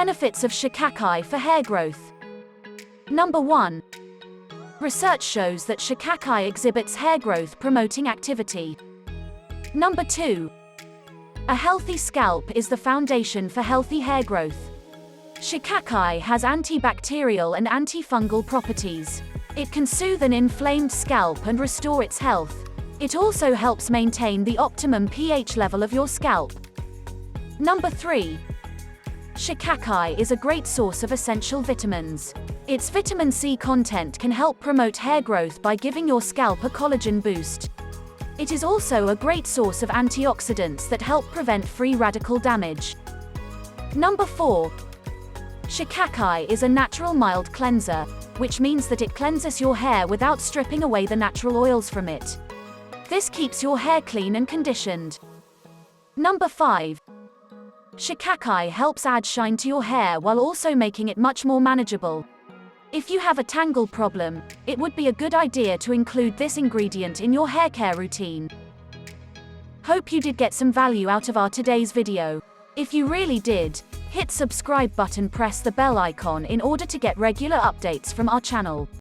Benefits of shikakai for hair growth. Number 1. Research shows that shikakai exhibits hair growth promoting activity. Number 2. A healthy scalp is the foundation for healthy hair growth. Shikakai has antibacterial and antifungal properties. It can soothe an inflamed scalp and restore its health. It also helps maintain the optimum pH level of your scalp. Number 3. Shikakai is a great source of essential vitamins. Its vitamin C content can help promote hair growth by giving your scalp a collagen boost. It is also a great source of antioxidants that help prevent free radical damage. Number 4. Shikakai is a natural mild cleanser, which means that it cleanses your hair without stripping away the natural oils from it. This keeps your hair clean and conditioned. Number 5. Shikakai helps add shine to your hair while also making it much more manageable. If you have a tangle problem, it would be a good idea to include this ingredient in your hair care routine. Hope you did get some value out of our today's video. If you really did, hit subscribe button, press the bell icon in order to get regular updates from our channel.